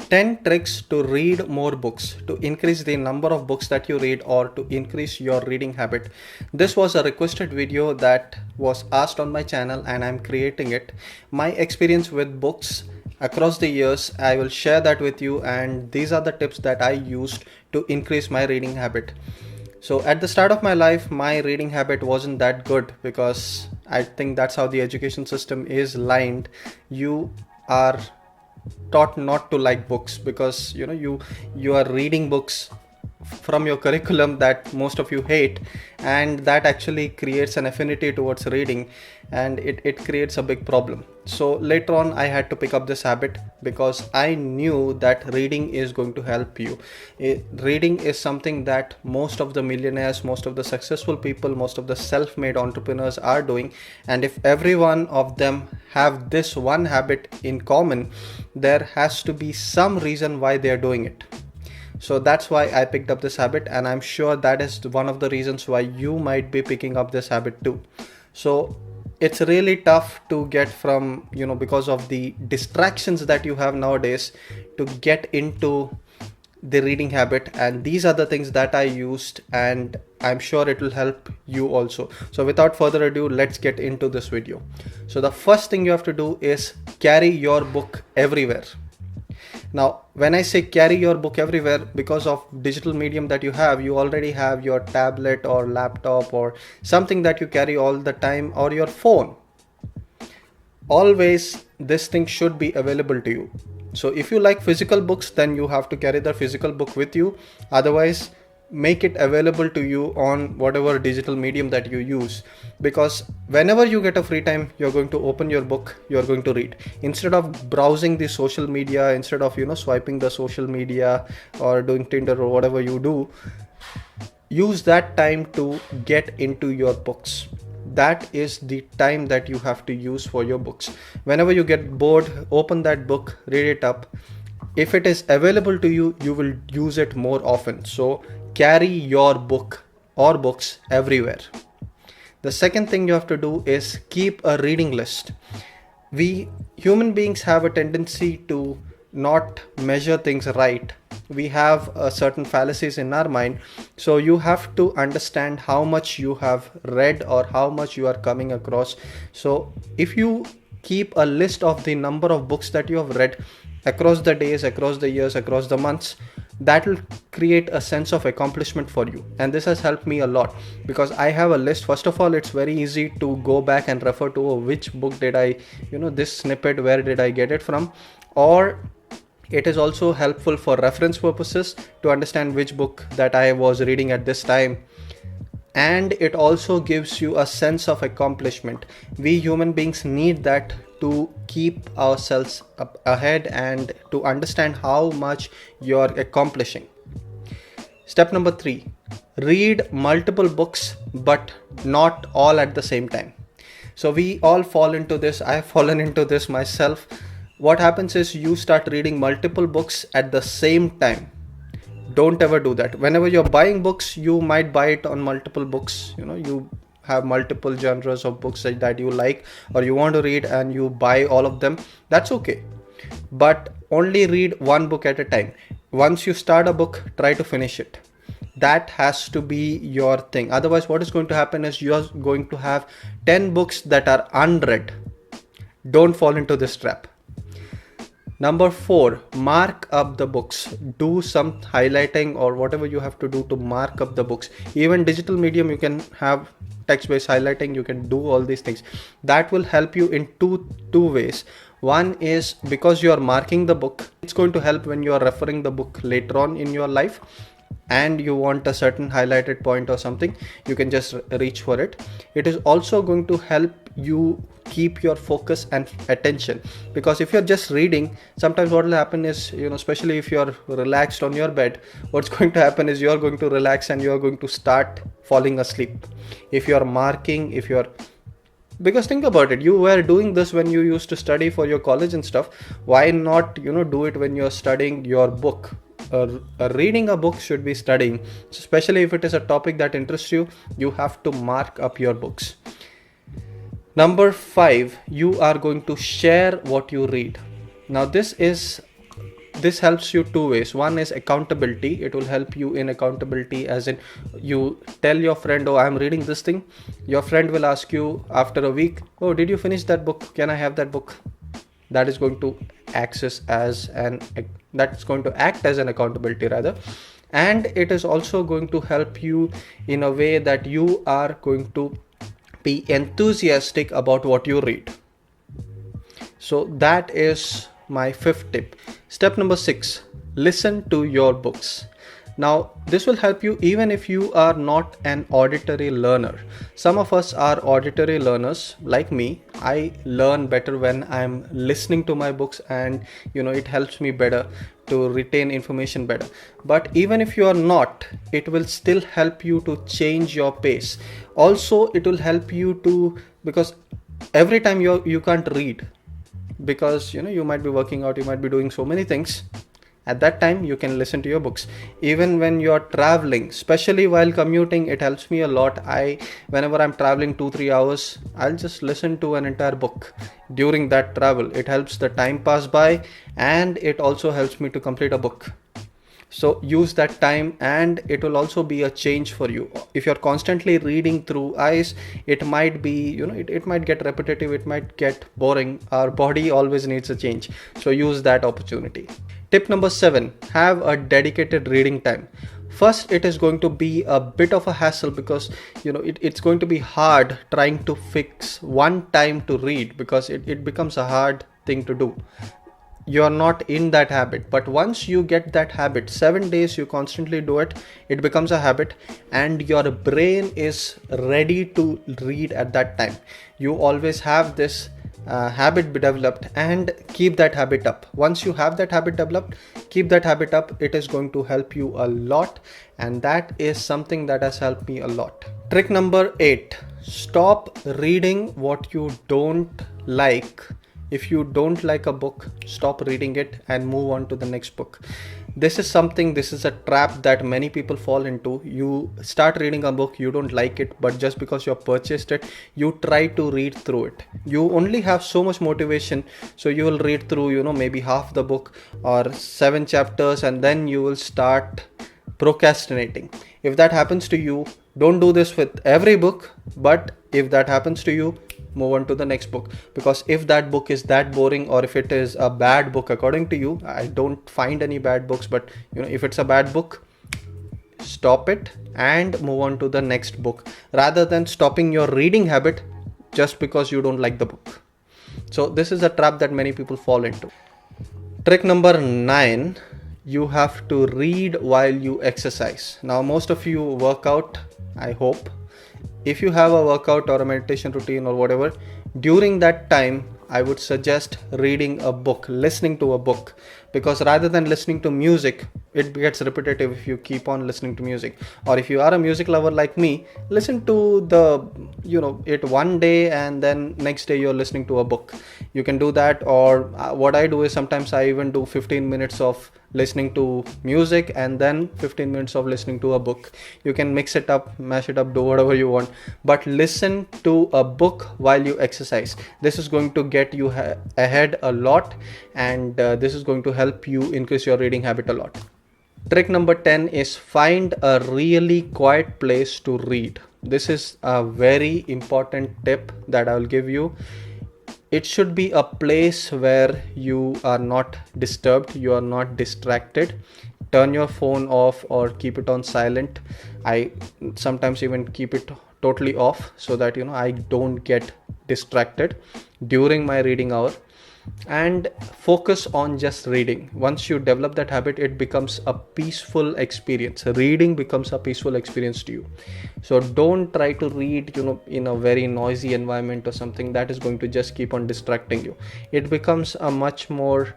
10 tricks to read more books, to increase the number of books that you read or to increase your reading habit. This was a requested video that was asked on my channel and I'm creating it. My experience with books across the years, I will share that with you, and these are the tips that I used to increase my reading habit. So at the start of my life, my reading habit wasn't that good because I think that's how the education system is lined. You are taught not to like books because you are reading books from your curriculum that most of you hate, and that actually creates an affinity towards reading, and it creates a big problem. So later on I had to pick up this habit because I knew that reading is going to help you. Reading is something that most of the millionaires, most of the successful people, most of the self-made entrepreneurs are doing, and if every one of them have this one habit in common, there has to be some reason why they are doing it. So that's why I picked up this habit, and I'm sure that is one of the reasons why you might be picking up this habit too. So it's really tough to get from, because of the distractions that you have nowadays, to get into the reading habit. And these are the things that I used, and I'm sure it will help you also. So without further ado, let's get into this video. So the first thing you have to do is carry your book everywhere. Now, when I say carry your book everywhere, because of digital medium that you already have your tablet or laptop or something that you carry all the time, or your phone. Always this thing should be available to you. So if you like physical books, then you have to carry the physical book with you. Otherwise, make it available to you on whatever digital medium that you use, because whenever you get a free time, you're going to open your book, you're going to read. Instead of browsing the social media, instead of swiping the social media or doing Tinder or whatever you do, use that time to get into your books. That is the time that you have to use for your books. Whenever you get bored, open that book, read it up. If it is available to you, you will use it more often. So carry your book or books everywhere. The second thing you have to do is keep a reading list. We human beings have a tendency to not measure things right. We have certain fallacies in our mind. So you have to understand how much you have read or how much you are coming across. So if you keep a list of the number of books that you have read across the days, across the years, across the months, that will create a sense of accomplishment for you. And this has helped me a lot because I have a list. First of all, it's very easy to go back and refer to which book did I, this snippet, where did I get it from? Or it is also helpful for reference purposes to understand which book that I was reading at this time. And it also gives you a sense of accomplishment. We human beings need that to keep ourselves up ahead and to understand how much you're accomplishing. Step number 3, read multiple books, but not all at the same time. So we all fall into this. I have fallen into this myself. What happens is you start reading multiple books at the same time. Don't ever do that. Whenever you're buying books, you might buy it on multiple books. You have multiple genres of books that you like or you want to read, and you buy all of them. That's okay. But only read one book at a time. Once you start a book, try to finish it. That has to be your thing. Otherwise, what is going to happen is you're going to have 10 books that are unread. Don't fall into this trap. Number 4, mark up the books. Do some highlighting or whatever you have to do to mark up the books. Even digital medium, you can have text-based highlighting. You can do all these things. That will help you in two ways. One is because you are marking the book. It's going to help when you are referring the book later on in your life and you want a certain highlighted point or something, you can just reach for it. It is also going to help you keep your focus and attention, because if you're just reading, sometimes what will happen is, especially if you're relaxed on your bed, what's going to happen is you're going to relax and you're going to start falling asleep. If you're marking, because think about it, you were doing this when you used to study for your college and stuff. Why not do it when you're studying your book? Reading a book should be studying, especially if it is a topic that interests you. You have to mark up your books. Number 5, you are going to share what you read. Now this is this helps you two ways. One is accountability. It will help you in accountability, as in you tell your friend, oh, I'm reading this thing. Your friend will ask you after a week, oh, did you finish that book? Can I have that book? That is going to act as an accountability rather. And it is also going to help you in a way that you are going to be enthusiastic about what you read. So that is my fifth tip. Step number 6, listen to your books. Now, this will help you even if you are not an auditory learner. Some of us are auditory learners, like me. I learn better when I'm listening to my books, and it helps me better to retain information better. But even if you are not, it will still help you to change your pace. Also, it will help you to, because every time you can't read, because you might be working out, you might be doing so many things. At that time, you can listen to your books. Even when you're traveling, especially while commuting, it helps me a lot. Whenever I'm traveling 2-3 hours, I'll just listen to an entire book during that travel. It helps the time pass by, and it also helps me to complete a book. So use that time, and it will also be a change for you. If you're constantly reading through eyes, it might be, it might get repetitive, it might get boring. Our body always needs a change. So use that opportunity. Tip number 7, have a dedicated reading time. First, it is going to be a bit of a hassle, because it's going to be hard trying to fix one time to read, because it becomes a hard thing to do. You are not in that habit, but once you get that habit, 7 days you constantly do it, it becomes a habit, and your brain is ready to read at that time. You always have this habit developed, and keep that habit up. Once you have that habit developed, keep that habit up. It is going to help you a lot, and that is something that has helped me a lot. Trick number 8, stop reading what you don't like. If you don't like a book, stop reading it and move on to the next book. This is a trap that many people fall into. You start reading a book, you don't like it, but just because you have purchased it, you try to read through it. You only have so much motivation, so you will read through, maybe half the book or 7 chapters, and then you will start procrastinating. If that happens to you, don't do this with every book, but if that happens to you, move on to the next book. Because if that book is that boring, or if it is a bad book according to you, I don't find any bad books, but if it's a bad book, stop it and move on to the next book, rather than stopping your reading habit just because you don't like the book. So this is a trap that many people fall into. Trick number 9, you have to read while you exercise. Now, most of you work out, I hope. If you have a workout or a meditation routine or whatever, during that time, I would suggest reading a book, listening to a book, because rather than listening to music, it gets repetitive if you keep on listening to music. Or if you are a music lover like me, listen to it one day, and then next day you're listening to a book. You can do that. Or what I do is, sometimes I even do 15 minutes of listening to music and then 15 minutes of listening to a book. You can mix it up, mash it up, do whatever you want, but listen to a book while you exercise. This is going to get you ahead a lot, and this is going to help you increase your reading habit a lot. Trick number 10 is find a really quiet place to read. This is a very important tip that I will give you. It should be a place where you are not disturbed, you are not distracted. Turn your phone off or keep it on silent. I sometimes even keep it totally off, so that I don't get distracted during my reading hour, and focus on just reading. Once you develop that habit, it becomes a peaceful experience. Reading becomes a peaceful experience to you. So don't try to read in a very noisy environment or something that is going to just keep on distracting you. It becomes a much more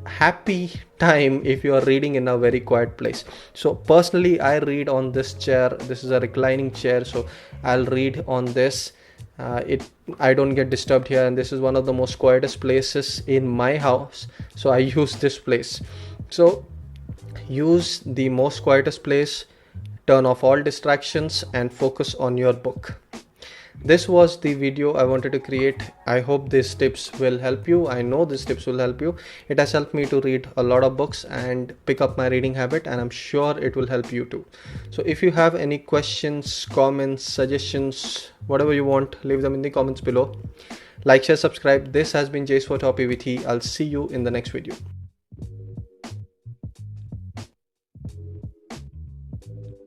happy time if you are reading in a very quiet place. So personally, I read on this chair. This is a reclining chair, so I'll read on this. I don't get disturbed here, and this is one of the most quietest places in my house, so I use this place. So use the most quietest place, turn off all distractions, and focus on your book. This was the video I wanted to create. I hope these tips will help you. I know these tips will help you. It has helped me to read a lot of books and pick up my reading habit, and I'm sure it will help you too. So if you have any questions, comments, suggestions, whatever you want, leave them in the comments below. Like, share, subscribe. This has been Jay Swat with I'll see you in the next video.